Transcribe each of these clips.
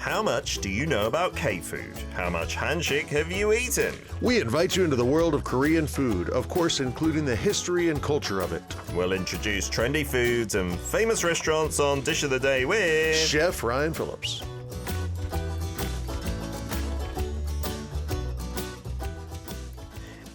How much do you know about K-food? How much hanshik have you eaten? We invite you into the world of Korean food, of course, including the history and culture of it. We'll introduce trendy foods and famous restaurants on Dish of the Day with Chef Ryan Phillips.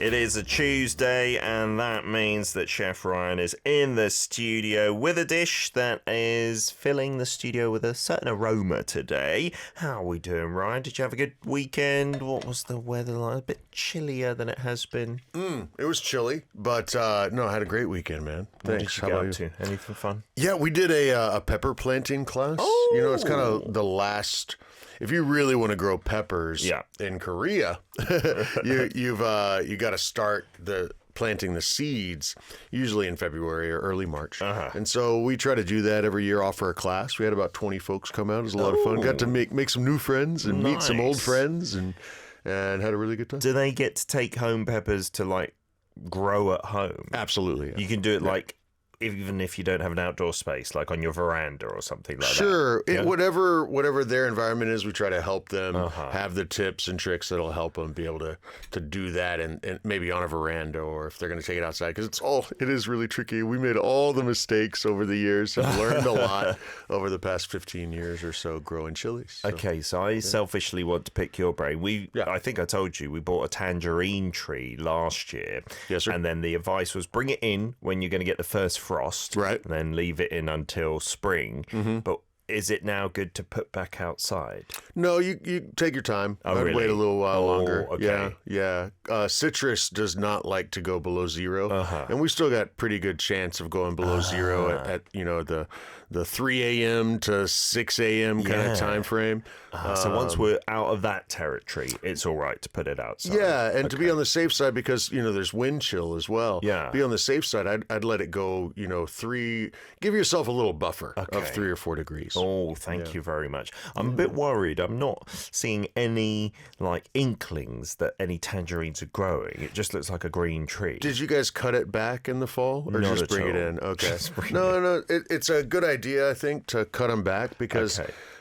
It is a Tuesday, and that means that Chef Ryan is in the studio with a dish that is filling the studio with a certain aroma today. How are we doing, Ryan? Did you have a good weekend? What was the weather like? A bit chillier than it has been. It was chilly, but no, I had a great weekend, man. Thanks. What did you get up to? Anything fun? Yeah, we did a pepper planting class. Oh! You know, it's kind of the last... If you really want to grow peppers in Korea, you got to start planting the seeds usually in February or early March. And so we try to do that every year, offer a class. We had about 20 folks come out. It was a lot of fun. Got to make some new friends and meet some old friends and had a really good time. Do they get to take home peppers to like grow at home? Absolutely. Yeah. You can do it like even if you don't have an outdoor space, like on your veranda or something like that. Sure. Whatever their environment is, we try to help them have the tips and tricks that'll help them be able to do that and maybe on a veranda or if they're going to take it outside. Because it is really tricky. We made all the mistakes over the years and learned a lot over the past 15 years or so growing chilies. So. Okay, so I selfishly want to pick your brain. I think I told you, we bought a tangerine tree last year. Yes, sir. And then the advice was bring it in when you're going to get the first frost, right? And then leave it in until spring. But is it now good to put back outside? No, you take your time. Oh, really? Wait a little while longer. Okay. Yeah. Citrus does not like to go below zero, and we still got pretty good chance of going below zero at the 3 a.m. to 6 a.m. kind of time frame. So once we're out of that territory, it's all right to put it outside. Yeah, and to be on the safe side because there's wind chill as well. Yeah, be on the safe side. I'd let it go. Give yourself a little buffer of 3 or 4 degrees. Oh, thank you very much. I'm a bit worried. I'm not seeing any inklings that any tangerines are growing. It just looks like a green tree. Did you guys cut it back in the fall or Not just bring at it all. in? Okay. No. It's a good idea, I think, to cut them back because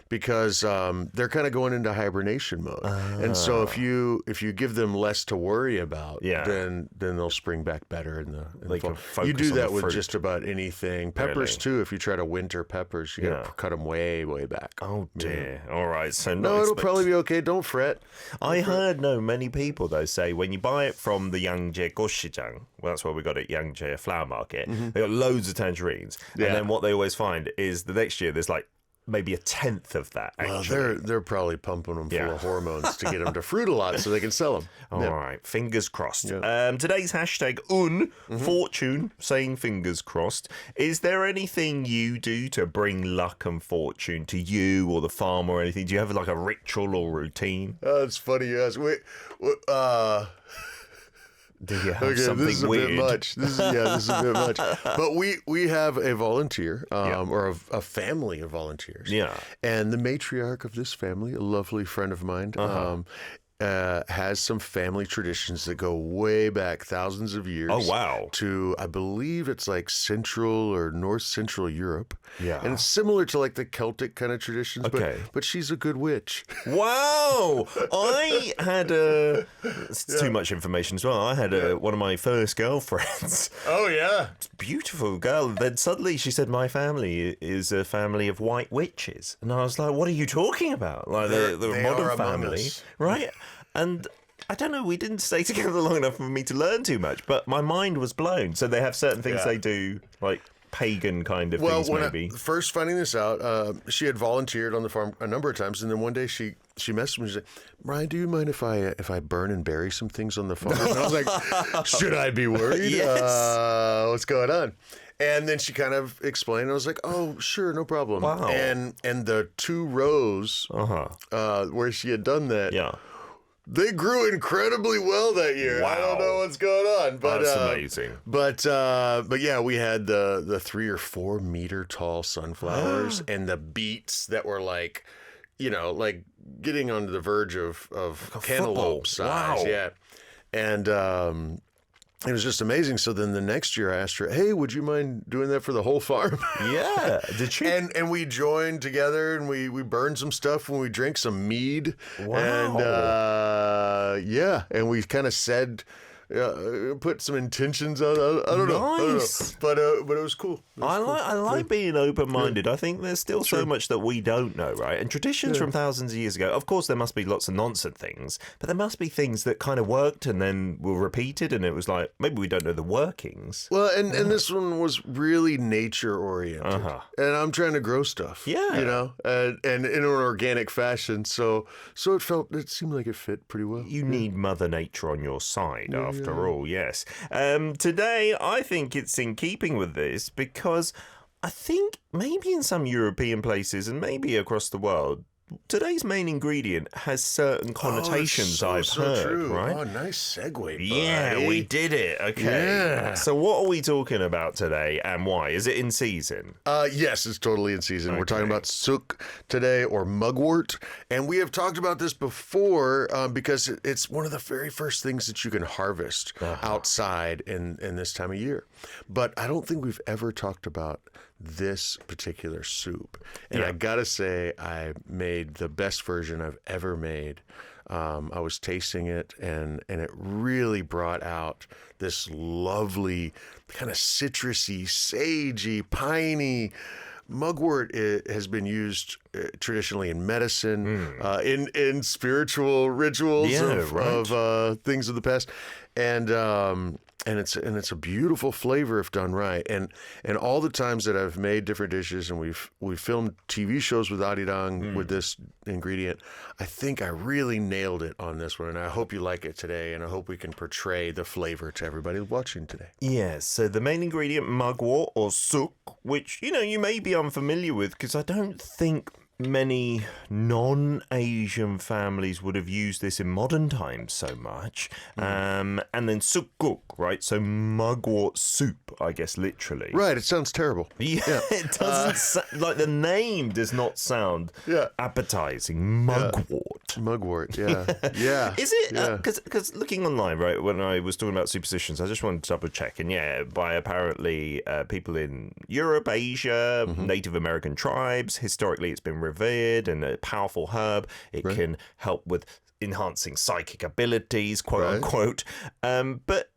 they're kind of going into hibernation mode. And so if you give them less to worry about, then they'll spring back better in the fall. You do that with just about anything. Peppers too. If you try to winter peppers, you got to cut them way back. Oh dear. All right. So no, it'll probably be okay. Don't fret. I heard many people though say when you buy it from the Yangjae Gochujang, well, that's where we got it, Yangjae Flower Market. They got loads of tangerines, and then what they always find is the next year there's maybe a tenth of that. Actually. Well, they're probably pumping them full of hormones to get them to fruit a lot so they can sell them. All right, fingers crossed. Yeah. Today's hashtag fortune, saying fingers crossed. Is there anything you do to bring luck and fortune to you or the farm or anything? Do you have a ritual or routine? It's funny you ask. Do you have something this is a weird? bit much. This is a bit much. But we have a volunteer, or a family of volunteers. Yeah. And the matriarch of this family, a lovely friend of mine, has some family traditions that go way back thousands of years. Oh, wow. To, I believe it's Central or North Central Europe. Yeah. And it's similar to the Celtic kind of traditions. Okay. But she's a good witch. Wow. I had it's too much information as well. I had one of my first girlfriends. Oh, yeah. Beautiful girl. Then suddenly she said, my family is a family of white witches. And I was like, what are you talking about? The modern family. Right? And I don't know, we didn't stay together long enough for me to learn too much, but my mind was blown. So they have certain things they do, pagan kind of things, maybe. Well, first finding this out, she had volunteered on the farm a number of times, and then one day she messaged me. She said, "Brian, do you mind if I burn and bury some things on the farm?" And I was like, "Should I be worried? Yes. What's going on?" And then she kind of explained. I was like, "Oh, sure, no problem." Wow. And the 2 rows where she had done that, they grew incredibly well that year. Wow. I don't know what's going on, but that's amazing. But yeah, we had the 3 or 4 meter tall sunflowers and the beets that were getting onto the verge of cantaloupe size. Wow. Yeah, and It was just amazing. So then the next year I asked her, hey, would you mind doing that for the whole farm? Yeah. Did she? And we joined together and we burned some stuff when we drank some mead. Wow. And and we kind of said, put some intentions on. I don't know. But it was cool. I like being open-minded. I think there's still so much that we don't know, right? And traditions from thousands of years ago, of course, there must be lots of nonsense things, but there must be things that kind of worked and then were repeated, and it was like, maybe we don't know the workings. Well, and this one was really nature-oriented. And I'm trying to grow stuff. Yeah. You know, and in an organic fashion. So it seemed like it fit pretty well. You need Mother Nature on your side, after all, yes. Today, I think it's in keeping with this because I think maybe in some European places and maybe across the world, today's main ingredient has certain connotations I've heard, true. right? Oh, nice segue, buddy. Yeah, we did it. Okay. Yeah. So what are we talking about today and why? Is it in season? Yes, it's totally in season. Okay. We're talking about ssuk today, or mugwort. And we have talked about this before because it's one of the very first things that you can harvest outside in this time of year. But I don't think we've ever talked about this particular soup. And I gotta say, I made the best version I've ever made. I was tasting it, and it really brought out this lovely kind of citrusy, sagey, piney. Mugwort has been used traditionally in medicine, in spiritual rituals of things of the past, and it's a beautiful flavor if done right. And all the times that I've made different dishes and we've filmed TV shows with ARIRANG with this ingredient, I think I really nailed it on this one. And I hope you like it today, and I hope we can portray the flavor to everybody watching today. Yes, so the main ingredient, mugwort or ssuk, which, you may be unfamiliar with because I don't think many non-Asian families would have used this in modern times so much. And then ssuk-guk, right? So mugwort soup, I guess, literally. Right, it sounds terrible. Yeah. It doesn't like the name does not sound appetizing. Mugwort. Mugwort, yeah. Yeah. Is it? Because looking online, right, when I was talking about superstitions, I just wanted to double check. And by apparently people in Europe, Asia, Native American tribes, historically it's been revered and a powerful herb. It can help with enhancing psychic abilities, quote unquote. But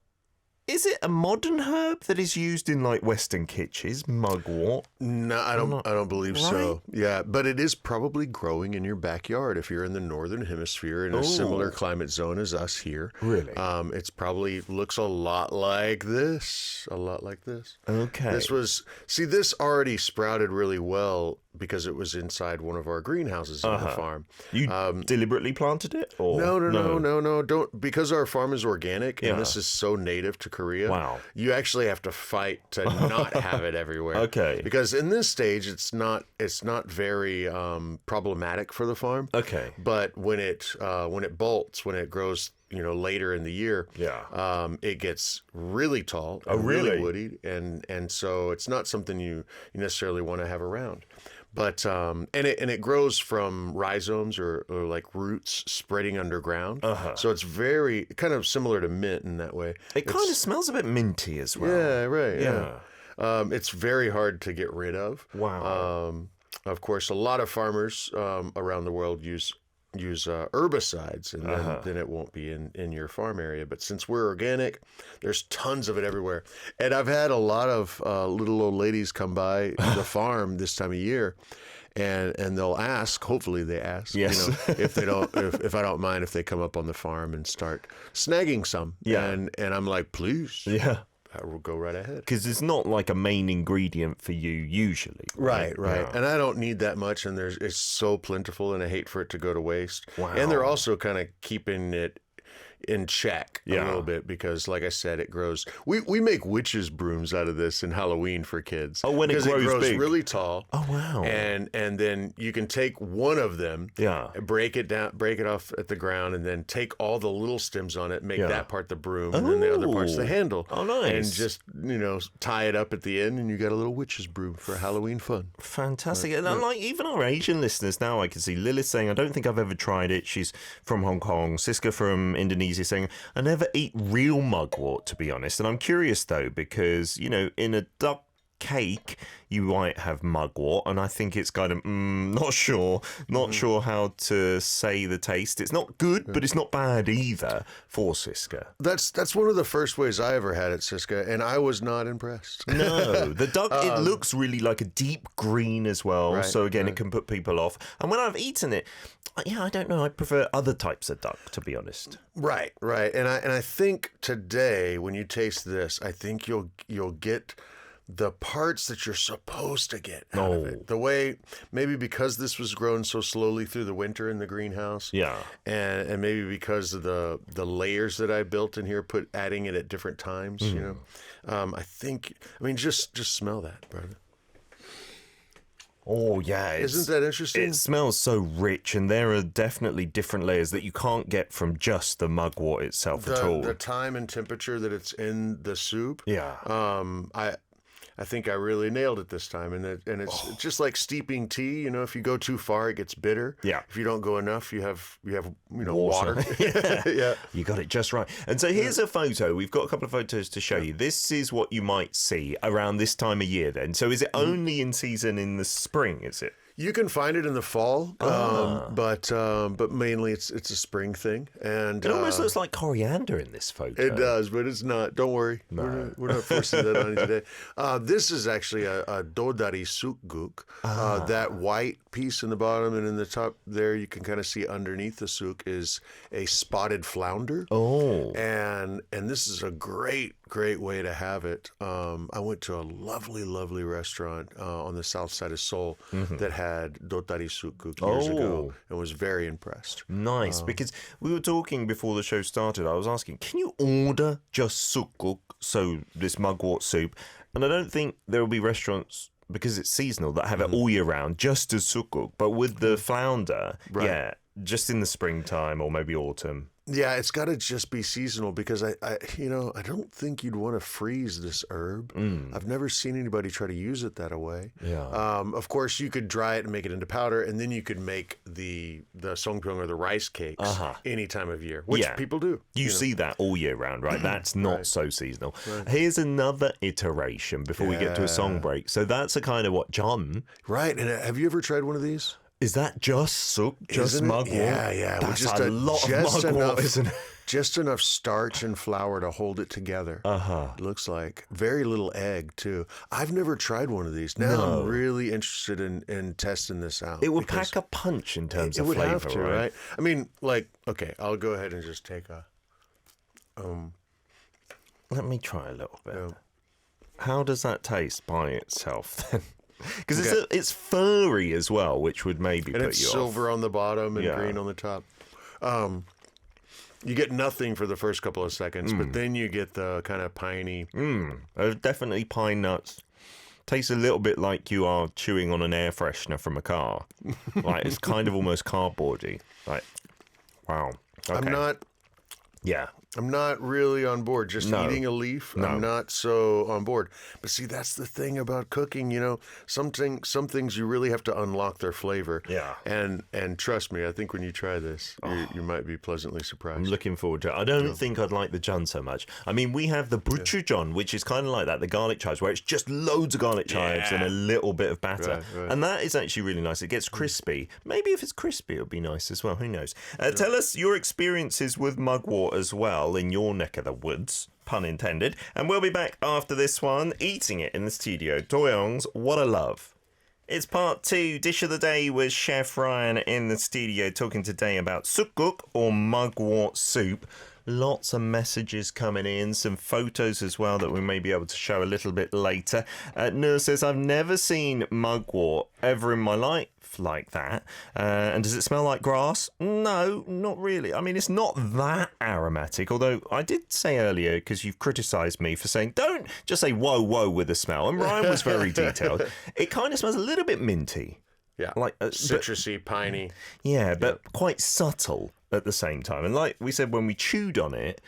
is it a modern herb that is used in like Western kitchens, mugwort? No, I don't believe so. Yeah, but it is probably growing in your backyard if you're in the northern hemisphere in a similar climate zone as us here. Really? It's probably looks a lot like this. Okay. This already sprouted really well because it was inside one of our greenhouses on the farm. You deliberately planted it? Or? No. Don't, because our farm is organic and this is so native to Korea. Wow. You actually have to fight to not have it everywhere. Okay. Because in this stage, it's not very problematic for the farm. Okay. But when it bolts, when it grows, later in the year, it gets really tall, really woody, and so it's not something you necessarily want to have around. But and it grows from rhizomes or like roots spreading underground. So it's very kind of similar to mint in that way. It kind of smells a bit minty as well. Yeah, right. Yeah. It's very hard to get rid of. Wow. Of course, a lot of farmers around the world use herbicides, and then it won't be in your farm area. But since we're organic, there's tons of it everywhere. And I've had a lot of little old ladies come by the farm this time of year, and they'll ask. Hopefully, they ask. Yes. If they don't, if I don't mind if they come up on the farm and start snagging some. Yeah. And I'm like, please. Yeah. I will go right ahead. Because it's not like a main ingredient for you usually. Right. Yeah. And I don't need that much, and it's so plentiful, and I hate for it to go to waste. Wow. And they're also kind of keeping it in check a little bit because, like I said, it grows. We make witches' brooms out of this in Halloween for kids. Oh, when it grows big. Really tall. Oh, wow. And then you can take one of them, break it off at the ground, and then take all the little stems on it, make that part the broom, and then the other part's the handle. Oh, nice. And just tie it up at the end, and you got a little witch's broom for Halloween fun. Fantastic. And like even our Asian listeners now, I can see Lilith saying, I don't think I've ever tried it. She's from Hong Kong. Siska from Indonesia easiest thing. I never eat real mugwort, to be honest. And I'm curious, though, because, you know, in a duck cake you might have mugwort, and I think it's kind of not sure how to say the taste. It's not good, but it's not bad either for Ssuk-guk. That's one of the first ways I ever had it, Ssuk-guk, and I was not impressed. No, the duck, it looks really like a deep green as well, right, so again it can put people off. And when I've eaten it, yeah, I don't know, I prefer other types of duck, to be honest. Right. And I think today when you taste this, I think you'll get the parts that you're supposed to get out of it. The way, maybe because this was grown so slowly through the winter in the greenhouse. Yeah. And maybe because of the layers that I built in here, adding it at different times, you know. I mean, just smell that, brother. Oh, yeah. Isn't that interesting? It smells so rich, and there are definitely different layers that you can't get from just the mugwort itself at all. The time and temperature that it's in the soup. Yeah. I think I really nailed it this time, and it's just like steeping tea. You know, if you go too far, it gets bitter. Yeah. If you don't go enough, you have water. Yeah. You got it just right. And so here's a photo. We've got a couple of photos to show you. This is what you might see around this time of year. Then, so is it only in season in the spring? Is it? You can find it in the fall, but mainly it's a spring thing. And it almost looks like coriander in this photo. It does, but it's not. Don't worry, we're not forcing that on you today. This is actually a dodari ssuk-guk. That white piece in the bottom and in the top there, you can kind of see underneath the suk is a spotted flounder. Oh, and this is a great way to have it. I went to a lovely restaurant on the south side of Seoul that had dodari ssuk-guk years ago and was very impressed. Nice, because we were talking before the show started. I was asking, can you order just ssuk-guk, so this mugwort soup? And I don't think there will be restaurants, because it's seasonal, that have it all year round, just as ssuk-guk. But with the flounder, yeah, just in the springtime or maybe autumn. Yeah, it's got to just be seasonal, because I don't think you'd want to freeze this herb. I've never seen anybody try to use it that way. Yeah. Of course, you could dry it and make it into powder, and then you could make the songpyeong or the rice cakes any time of year, which people do. You see that all year round, right? That's not so seasonal. Right. Here's another iteration before we get to a song break. So that's a kind of what John. Right. And have you ever tried one of these? Is that just souk? Just mugwort? Yeah. That's just a lot of mugwort, isn't it? Just enough starch and flour to hold it together. It looks like. Very little egg, too. I've never tried one of these. Now I'm really interested in testing this out. It would pack a punch in terms of flavor, have to, right? I mean, okay, I'll go ahead and just take a... Let me try a little bit. How does that taste by itself, then? Because it's furry as well, which would maybe put you off. And it's silver on the bottom and green on the top. You get nothing for the first couple of seconds, but then you get the kind of piney. Definitely pine nuts. Tastes a little bit like you are chewing on an air freshener from a car. Like, it's kind of almost cardboardy. Like, wow. Okay. I'm not really on board. Just eating a leaf, I'm not so on board. But see, that's the thing about cooking, some things you really have to unlock their flavor. Yeah. And trust me, I think when you try this, you might be pleasantly surprised. I'm looking forward to it. I don't think I'd like the Jun so much. I mean, we have the buchujang, which is kind of like that, the garlic chives, where it's just loads of garlic chives and a little bit of batter. Right. And that is actually really nice. It gets crispy. Maybe if it's crispy, it'll be nice as well. Who knows? Tell us your experiences with mugwort as well in your neck of the woods, pun intended, and we'll be back after this one eating it in the studio. Doenjang's What a Love. It's part 2, Dish of the Day with Chef Ryan in the studio, talking today about ssuk-guk or mugwort soup. Lots of messages coming in, some photos as well that we may be able to show a little bit later. Noor says, I've never seen mugwort ever in my life like that. And does it smell like grass? No, not really. I mean, it's not that aromatic, although I did say earlier, because you've criticised me for saying, don't just say whoa, whoa with the smell. And Ryan was very detailed. It kind of smells a little bit minty. Yeah, like citrusy, piney. Yeah, but quite subtle at the same time. And like we said, when we chewed on it,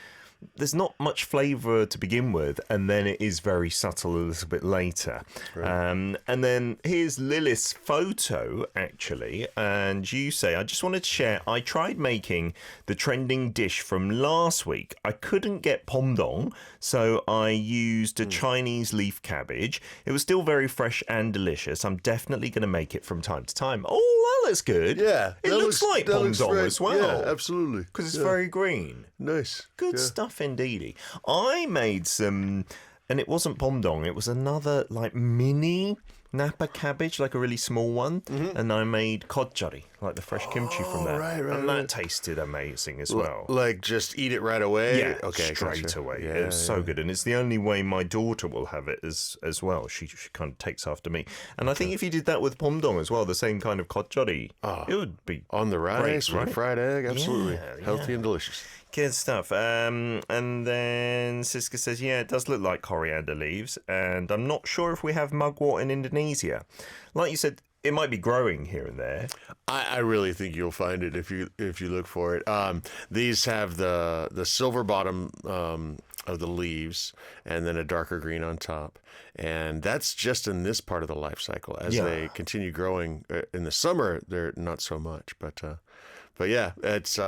there's not much flavour to begin with, and then it is very subtle a little bit later. Right. And then here's Lilith's photo, actually, and you say, I just wanted to share, I tried making the trending dish from last week. I couldn't get pomdong, so I used a Chinese leaf cabbage. It was still very fresh and delicious. I'm definitely going to make it from time to time. Oh, that looks good. Yeah. It looks like pomdong as well. Yeah, absolutely. Because it's very green. Nice. Good stuff indeedy. I made some, and it wasn't pomdong, it was another like mini Napa cabbage, like a really small one, and I made kodjari, like the fresh kimchi from that. Right, and that tasted amazing as well. Like just eat it right away? Yeah, okay, straight away. Yeah, it was so good, and it's the only way my daughter will have it as well. She kind of takes after me. And I think if you did that with pomdong as well, the same kind of kodjari, it would be on the rice great, with a fried egg, absolutely. Yeah, Healthy and delicious. Good stuff. And then Ssukguk says, yeah, it does look like coriander leaves, and I'm not sure if we have mugwort in Indonesia. Like you said, it might be growing here and there. I really think you'll find it if you look for it. These have the silver bottom of the leaves and then a darker green on top. And that's just in this part of the life cycle. As they continue growing in the summer, they're not so much. But yeah, it's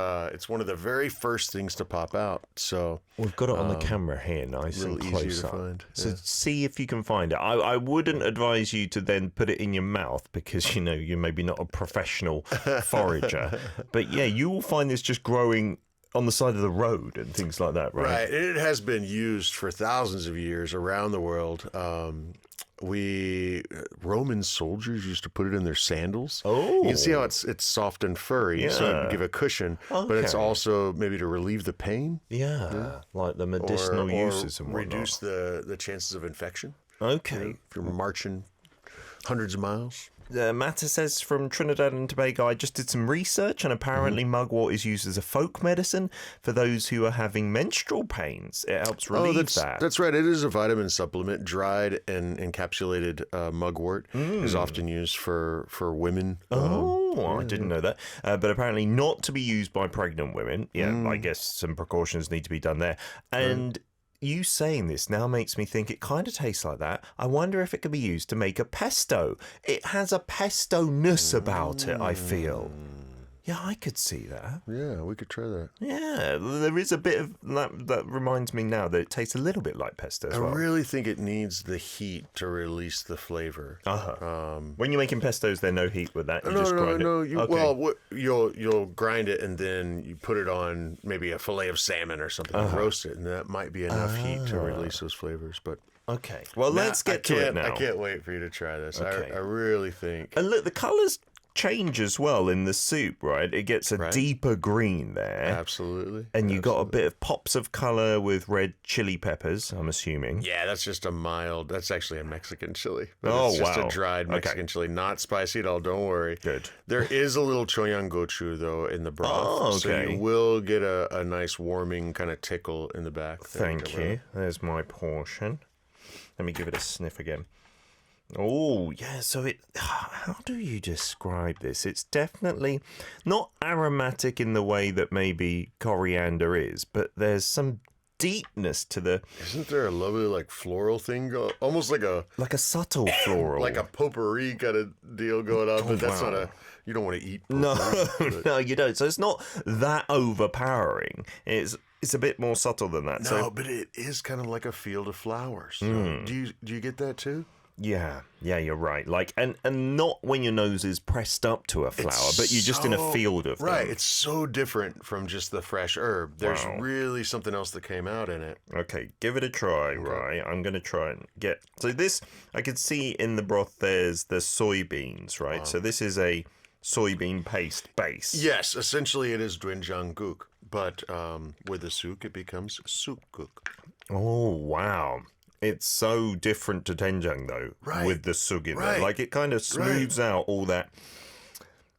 one of the very first things to pop out. So we've got it on the camera here, nice and close up. Find. So see if you can find it. I wouldn't advise you to then put it in your mouth because you're maybe not a professional forager. But yeah, you will find this just growing on the side of the road and things like that, right? Right. It has been used for thousands of years around the world. Roman soldiers used to put it in their sandals. Oh, you can see how it's soft and furry, so it would give a cushion. Okay. But it's also maybe to relieve the pain. Yeah, like the medicinal uses and whatnot. Reduce the chances of infection. Okay, if you're marching hundreds of miles. Matta says from Trinidad and Tobago, I just did some research and apparently mugwort is used as a folk medicine for those who are having menstrual pains. It helps relieve that. That's right. It is a vitamin supplement. Dried and encapsulated mugwort is often used for women. I didn't know that. But apparently not to be used by pregnant women. Yeah, I guess some precautions need to be done there. And you saying this now makes me think it kind of tastes like that. I wonder if it could be used to make a pesto. It has a pesto-ness about it, I feel. Yeah, I could see that. Yeah, we could try that. Yeah, there is a bit of that reminds me now that it tastes a little bit like pesto as well. I really think it needs the heat to release the flavor. When you're making pestos, there's no heat with that. You just grind it. Okay. Well, you'll grind it and then you put it on maybe a fillet of salmon or something and roast it, and that might be enough heat to release those flavors. But okay, well, let's get to it now. I can't wait for you to try this. Okay. I really think. And look, the colours change as well in the soup, right? It gets a deeper green there. Absolutely. And you got a bit of pops of colour with red chili peppers, I'm assuming. Yeah, that's just that's actually a Mexican chili. But it's just a dried Mexican chili, not spicy at all, don't worry. Good. There is a little choyang gochu, though, in the broth. So you will get a nice warming kind of tickle in the back. Thank you. There's my portion. Let me give it a sniff again. Oh, yeah, so how do you describe this? It's definitely not aromatic in the way that maybe coriander is, but there's some deepness to the... Isn't there a lovely, floral thing almost like a subtle floral. Like a potpourri kind of deal going on, but that's not you don't want to eat potpourri. No, you don't. So it's not that overpowering. It's a bit more subtle than that. No, but it is kind of like a field of flowers. So do you get that too? Yeah, you're right. And not when your nose is pressed up to a flower, but you're just in a field of them. Right, it's so different from just the fresh herb. There's really something else that came out in it. Okay, give it a try, right? I'm going to try and get... So this, I can see in the broth there's the soybeans, right? Wow. So this is a soybean paste base. Yes, essentially it is doenjang-guk, but with the suk, it becomes ssuk-guk. Oh, wow. It's so different to doenjang, though, with the sug in there. Like, it kind of smooths out all that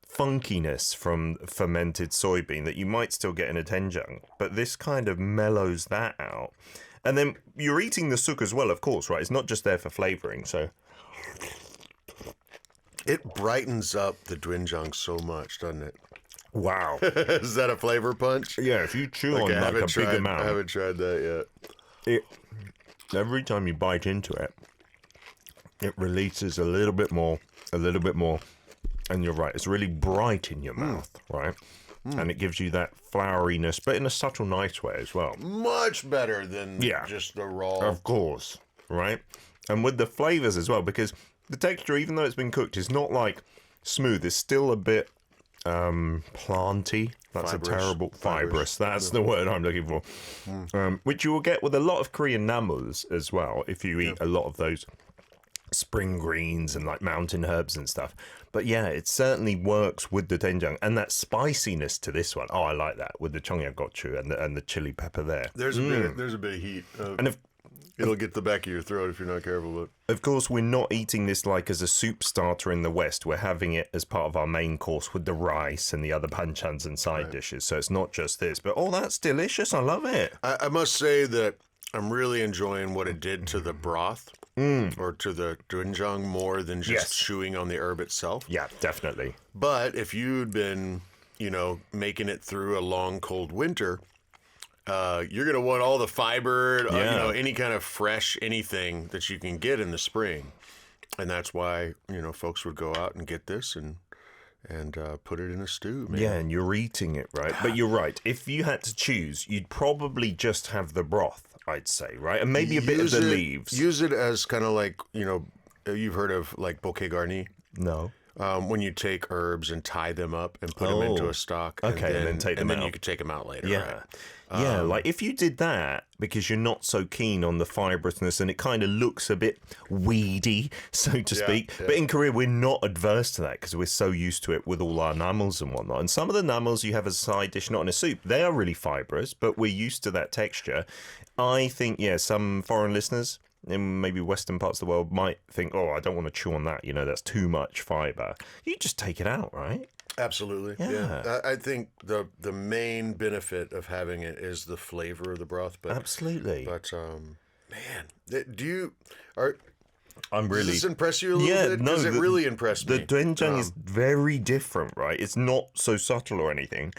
funkiness from fermented soybean that you might still get in a doenjang. But this kind of mellows that out. And then you're eating the suk as well, of course, right? It's not just there for flavouring, so... It brightens up the doenjang so much, doesn't it? Wow. Is that a flavor punch? Yeah, if you chew on like a big amount. I haven't tried that yet. Every time you bite into it, it releases a little bit more. And you're right, it's really bright in your mouth, right? And it gives you that floweriness, but in a subtle, nice way as well. Much better than just the raw. Of course, right? And with the flavors as well, because the texture, even though it's been cooked, is not like smooth. It's still a bit planty. That's fibrous. A terrible fibrous. That's the word I'm looking for. Which you will get with a lot of Korean namuls as well, if you eat a lot of those spring greens and like mountain herbs and stuff. But yeah, it certainly works with the doenjang, and that spiciness to this one. Oh, I like that with the 청양고추 and the chili pepper there. There's a bit of heat. And it'll get the back of your throat if you're not careful. But of course, we're not eating this like as a soup starter in the West. We're having it as part of our main course with the rice and the other banchans and side dishes. So it's not just this. But that's delicious. I love it. I must say that I'm really enjoying what it did to the broth. Or to the doenjang more than just chewing on the herb itself. Yeah, definitely. But if you'd been, making it through a long, cold winter, you're going to want all the fiber, any kind of fresh anything that you can get in the spring. And that's why, folks would go out and get this and put it in a stew. Man. Yeah, and you're eating it, right? But you're right. If you had to choose, you'd probably just have the broth. I'd say, right? And maybe a bit of the leaves. Use it as kind of like, you've heard of like bouquet garni? No. When you take herbs and tie them up and put them into a stock. Okay, and then take them out. And then you could take them out later, yeah. right? Like if you did that because you're not so keen on the fibrousness and it kind of looks a bit weedy, so to speak. Yeah. But in Korea, we're not adverse to that because we're so used to it with all our namuls and whatnot. And some of the namuls you have as a side dish, not in a soup, they are really fibrous, but we're used to that texture. I think, some foreign listeners in maybe Western parts of the world might think, I don't want to chew on that. That's too much fiber. You just take it out, right? Absolutely. Yeah. I think the main benefit of having it is the flavor of the broth. But absolutely. But man, I'm really. Does this impress you a little bit? Because it really impressed me. The doenjang is very different, right? It's not so subtle or anything.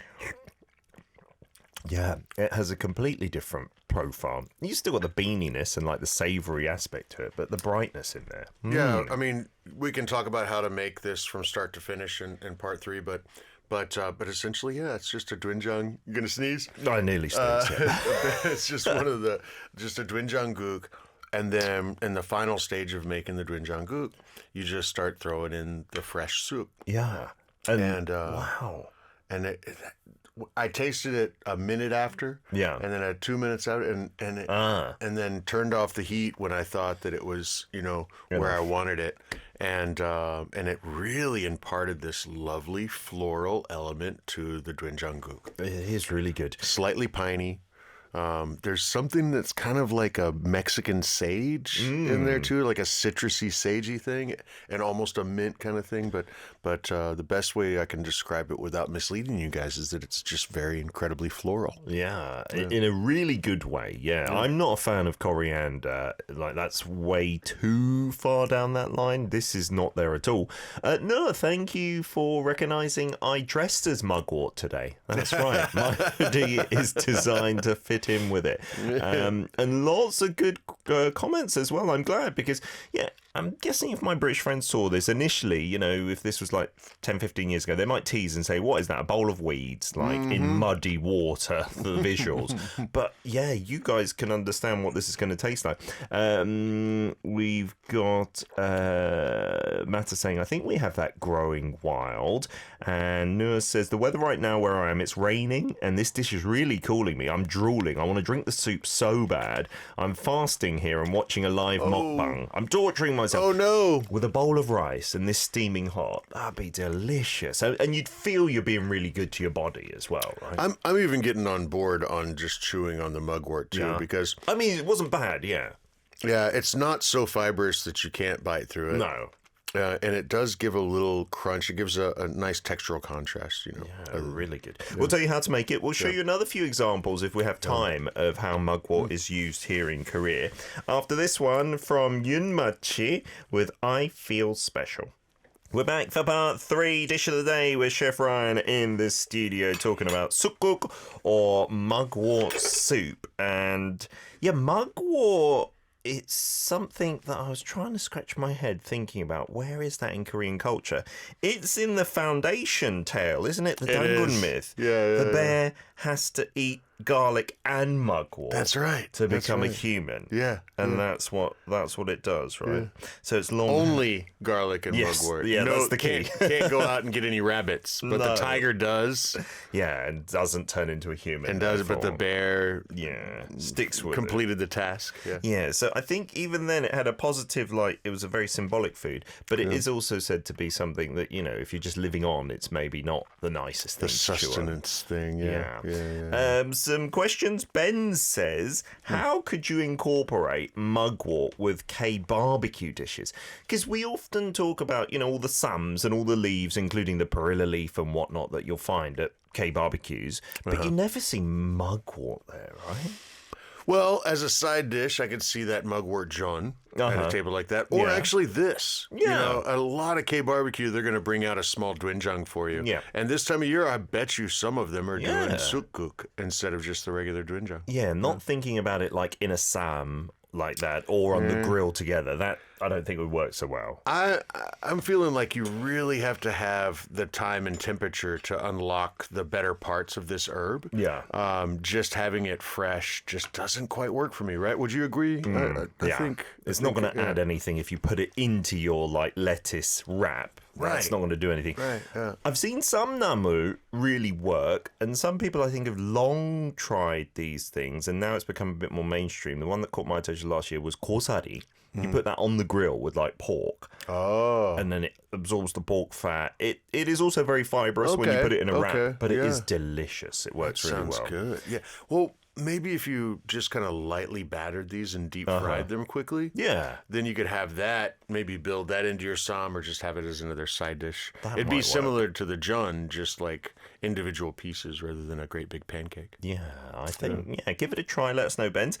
Yeah, it has a completely different profile. You still got the beaniness and like the savory aspect to it, but the brightness in there. Yeah, I mean, we can talk about how to make this from start to finish in part 3, but essentially, it's just a doenjang. You gonna sneeze? I nearly sneezed. It's just just a doenjang-guk, and then in the final stage of making the doenjang-guk, you just start throwing in the fresh soup. Yeah, and wow, and I tasted it a minute after, and then at 2 minutes out, and then turned off the heat when I thought that it was, where I wanted it, and it really imparted this lovely floral element to the doenjang-guk. It is really good, slightly piney. There's something that's kind of like a Mexican sage in there too, like a citrusy, sagey thing, and almost a mint kind of thing. But the best way I can describe it without misleading you guys is that it's just very incredibly floral. Yeah, in a really good way. Yeah, I'm not a fan of coriander. Like that's way too far down that line. This is not there at all. No, thank you for recognizing I dressed as Mugwort today. That's right. My hoodie is designed to fit in with it. And lots of good comments as well. I'm glad because, I'm guessing if my British friends saw this initially, if this was like 10, 15 years ago, they might tease and say, what is that, a bowl of weeds, like in muddy water for the visuals. But you guys can understand what this is going to taste like. We've got Matt saying, I think we have that growing wild. And Noor says, the weather right now where I am, it's raining and this dish is really cooling me. I'm drooling. I want to drink the soup so bad. I'm fasting here and watching a live mukbang. I'm torturing myself. Oh no! With a bowl of rice and this steaming hot, that'd be delicious. And you'd feel you're being really good to your body as well, right? I'm even getting on board on just chewing on the mugwort too, because I mean it wasn't bad, yeah. Yeah, it's not so fibrous that you can't bite through it. No. And it does give a little crunch. It gives a nice textural contrast, Yeah, really good. We'll tell you how to make it. We'll show you another few examples if we have time of how mugwort is used here in Korea. After this one from Yunmachi with I Feel Special. We're back for part 3, dish of the day, with Chef Ryan in the studio talking about ssuk-guk or mugwort soup. And yeah, mugwort, it's something that I was trying to scratch my head thinking about. Where is that in Korean culture? It's in the foundation tale, isn't it? The Dangun myth. Yeah, the bear has to eat garlic and mugwort. That's right. To become a human. Yeah. And that's what it does, right? Yeah. So it's long. Only garlic and mugwort. Yeah, that's the key. Can't go out and get any rabbits, but the tiger does. Yeah, and doesn't turn into a human. And does, but the bear sticks with completed the task. Yeah, so I think even then it had a positive, like, it was a very symbolic food, but it is also said to be something that, you know, if you're just living on, it's maybe not the nicest thing. The sustenance thing, yeah. Some questions. Ben says, how could you incorporate mugwort with K barbecue dishes? Because we often talk about, you know, all the sums and all the leaves, including the perilla leaf and whatnot that you'll find at K barbecues, but you never see mugwort there, right? Well, as a side dish, I could see that mugwort John at a table like that. Or actually this. Yeah. You know, a lot of K-barbecue, they're going to bring out a small doenjang for you. Yeah. And this time of year, I bet you some of them are doing ssuk-guk instead of just the regular doenjang. Yeah, not thinking about it like in a sam like that or on the grill together. That I don't think would work so well. I'm feeling like you really have to have the time and temperature to unlock the better parts of this herb. Yeah. Just having it fresh just doesn't quite work for me, right? Would you agree? I think it's not going to add anything if you put it into your like lettuce wrap. Right. It's not going to do anything. Right. Yeah. I've seen some namu really work, and some people I think have long tried these things, and now it's become a bit more mainstream. The one that caught my attention last year was kosari. You put that on the grill with like pork. Oh. And then it absorbs the pork fat. It is also very fibrous when you put it in a wrap, but it is delicious. It works really well. Sounds good. Yeah. Well, maybe if you just kind of lightly battered these and deep fried them quickly. Yeah. Then you could have that, maybe build that into your sam or just have it as another side dish. It'd be similar to the jun, just like individual pieces rather than a great big pancake. Yeah, I think, give it a try. Let us know, Ben.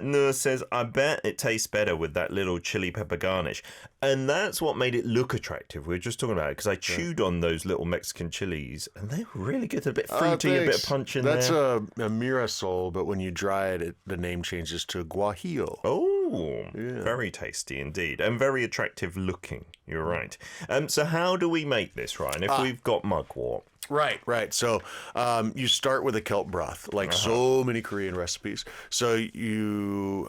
Noor says, I bet it tastes better with that little chili pepper garnish. And that's what made it look attractive. We were just talking about it because I chewed on those little Mexican chilies and they were really good. A bit fruity, a bit of punch in there. That's a mirasol, but when you dry it, the name changes to guajillo. Oh, very tasty indeed. And very attractive looking. You're right. So how do we make this, Ryan, if we've got mugwort? Right. So you start with a kelp broth, like so many Korean recipes. So you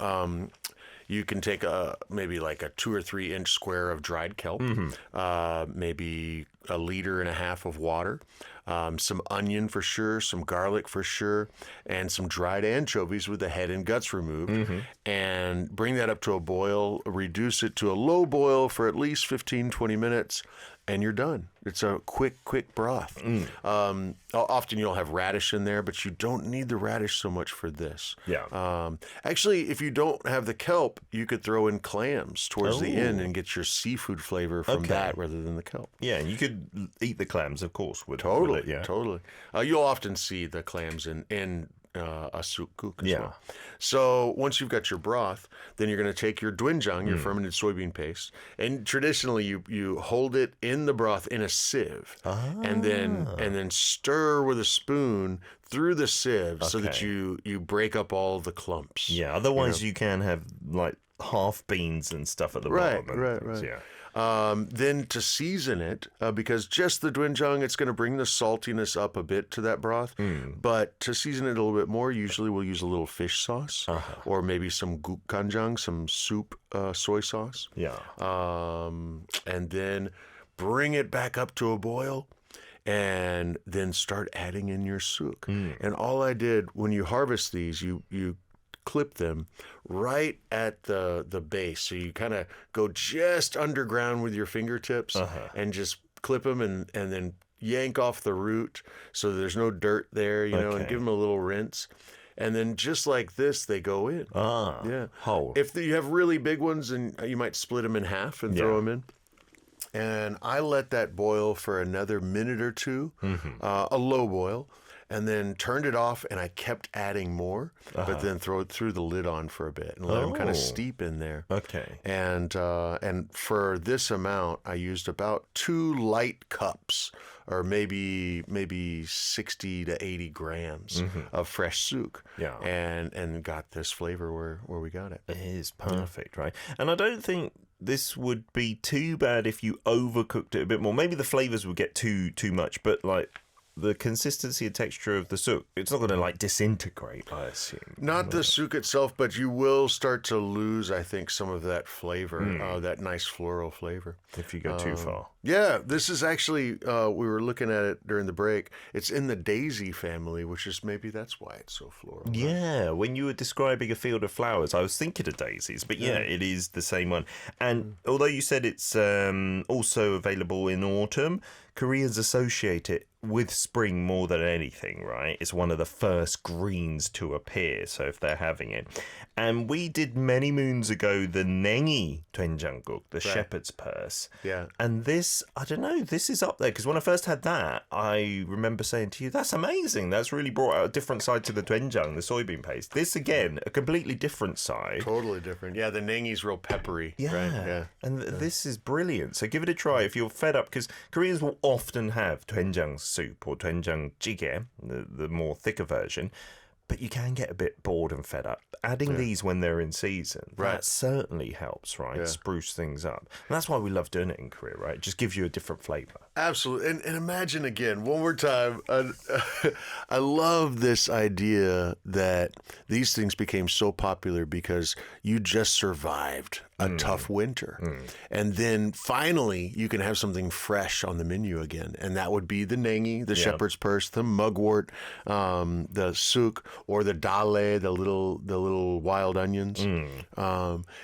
can take maybe like a 2 or 3 inch square of dried kelp, maybe 1.5 liters of water, some onion for sure, some garlic for sure, and some dried anchovies with the head and guts removed, and bring that up to a boil, reduce it to a low boil for at least 15-20 minutes, and you're done. It's a quick broth. Often you'll have radish in there, but you don't need the radish so much for this. Yeah. Actually, if you don't have the kelp, you could throw in clams towards the end and get your seafood flavor from that rather than the kelp. Yeah, and you could eat the clams, of course. Totally. With it, Totally. You'll often see the clams in a ssuk-guk as well. So once you've got your broth, then you're going to take your doenjang, your fermented soybean paste, and traditionally you hold it in the broth in a sieve, and then stir with a spoon through the sieve so that you break up all the clumps. Yeah, otherwise you can have like half beans and stuff at the bottom. Right. Yeah. Then to season it, because just the doenjang, it's going to bring the saltiness up a bit to that broth. But to season it a little bit more, usually we'll use a little fish sauce or maybe some gukkanjang, some soup soy sauce. Yeah. And then bring it back up to a boil. And then start adding in your suk. And all I did when you harvest these, you clip them right at the base. So you kind of go just underground with your fingertips and just clip them and then yank off the root so there's no dirt there, you know, and give them a little rinse. And then just like this, they go in. Whole. If you have really big ones, and you might split them in half and throw them in. And I let that boil for another minute or two, a low boil. and then turned it off, and I kept adding more, but then threw the lid on for a bit and let them kind of steep in there. Okay. And for this amount, I used about 2 light cups, or maybe 60 to 80 grams of fresh suk. Yeah. And got this flavor where we got it. It is perfect, right? And I don't think this would be too bad if you overcooked it a bit more. Maybe the flavors would get too much, but like the consistency and texture of the suk, it's not going to like disintegrate, I assume. Not the suk itself, but you will start to lose, I think, some of that flavor, that nice floral flavor. If you go too far. Yeah, this is actually, we were looking at it during the break. It's in the daisy family, which is maybe that's why it's so floral. Yeah, when you were describing a field of flowers, I was thinking of daisies, but yeah, it is the same one. And although you said it's also available in autumn, Koreans associate it with spring more than anything, right? It's one of the first greens to appear, so if they're having it. And we did many moons ago the nengi doenjang-guk, the shepherd's purse. Yeah. And this, I don't know, this is up there, because when I first had that, I remember saying to you, that's amazing. That's really brought out a different side to the doenjang, the soybean paste. This, again, a completely different side. Totally different. Yeah, the nengi's real peppery. Yeah, right? Yeah. And this is brilliant. So give it a try if you're fed up, because Koreans will often have doenjang soup or doenjang jjigae, the more thicker version, but you can get a bit bored and fed up. Adding these when they're in season, that certainly helps, right? Spruce things up. And that's why we love doing it in Korea, right? It just gives you a different flavor. Absolutely. And imagine again, one more time, I love this idea that these things became so popular because you just survived a tough winter. And then finally you can have something fresh on the menu again. And that would be the nengi, the shepherd's purse, the mugwort, the suk, or the dale, the little wild onions.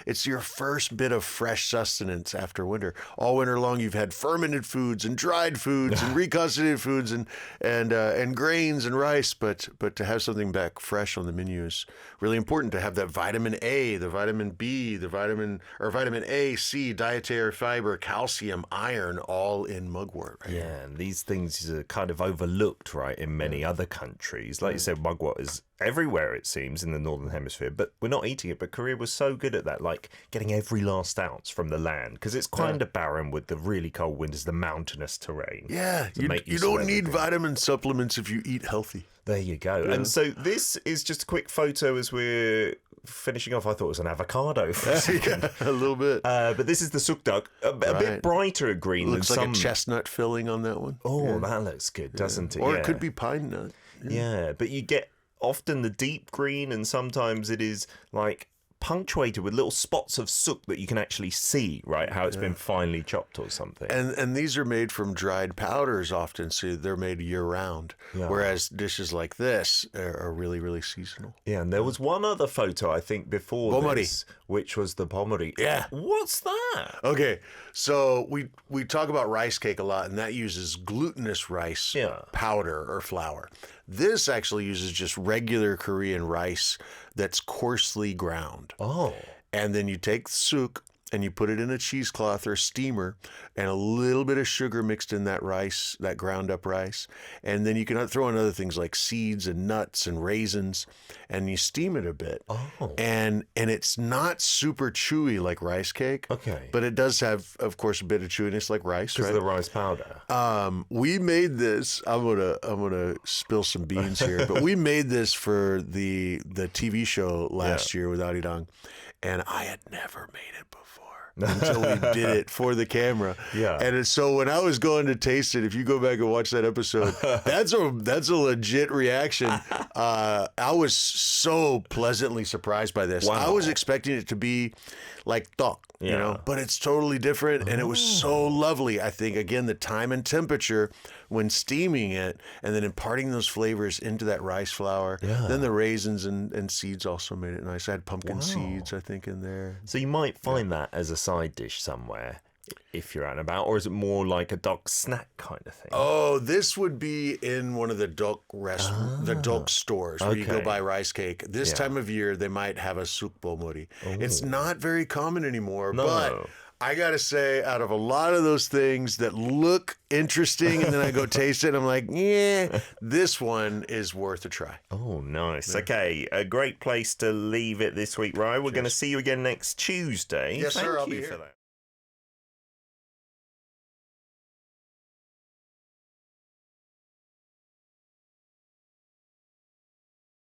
It's your first bit of fresh sustenance after winter. All winter long you've had fermented foods and dried foods and reconstituted foods and grains and rice, but to have something back fresh on the menu is really important. To have that vitamin A, the vitamin B, the vitamin A, C, dietary fiber, calcium, iron, all in mugwort. Right? Yeah, and these things are kind of overlooked, right, in many other countries. Like you said, mugwort is everywhere, it seems, in the Northern Hemisphere, but we're not eating it. But Korea was so good at that, like getting every last ounce from the land, because it's kind of barren with the really cold winters, the mountainous terrain. Yeah, you don't need vitamin supplements if you eat healthy. There you go. Yeah. And so this is just a quick photo as we're finishing off. I thought it was an avocado for a second. A little bit. But this is the ssuk-guk, a bit brighter green. Looks like a chestnut filling on that one. Oh, that looks good, doesn't it? Or it could be pine nut. Yeah, but you get often the deep green, and sometimes it is like punctuated with little spots of suk that you can actually see, right? How it's been finely chopped or something. And these are made from dried powders often, so they're made year round. Yeah. Whereas dishes like this are really, really seasonal. Yeah, and there was one other photo, I think, before this, which was the pomori. Yeah. What's that? Okay, so we talk about rice cake a lot, and that uses glutinous rice powder or flour. This actually uses just regular Korean rice that's coarsely ground. Oh. And then you take the suk and you put it in a cheesecloth or a steamer, and a little bit of sugar mixed in that rice, that ground up rice. And then you can throw in other things like seeds and nuts and raisins, and you steam it a bit. Oh. And it's not super chewy like rice cake. Okay. But it does have, of course, a bit of chewiness like rice, right? Because of the rice powder. We made this. I'm gonna spill some beans here, but we made this for the TV show last year with ARIRANG, and I had never made it before. Until we did it for the camera. Yeah. And so when I was going to taste it, if you go back and watch that episode, that's a legit reaction. I was so pleasantly surprised by this. Wow. I was expecting it to be like tteok, you know, but it's totally different, and it was so lovely. I think, again, the time and temperature when steaming it and then imparting those flavors into that rice flour. Yeah. Then the raisins and seeds also made it nice. I had pumpkin seeds, I think, in there. So you might find that as a side dish somewhere if you're out and about, or is it more like a dog snack kind of thing? Oh, this would be in one of the dok stores where you go buy rice cake. This time of year, they might have a sukbomori. It's not very common anymore, but I got to say, out of a lot of those things that look interesting and then I go taste it, I'm like, yeah, this one is worth a try. Oh, nice. Yeah. Okay, a great place to leave it this week, Ryan. We're going to see you again next Tuesday. Yes, sir. I'll be Thank you here. for that.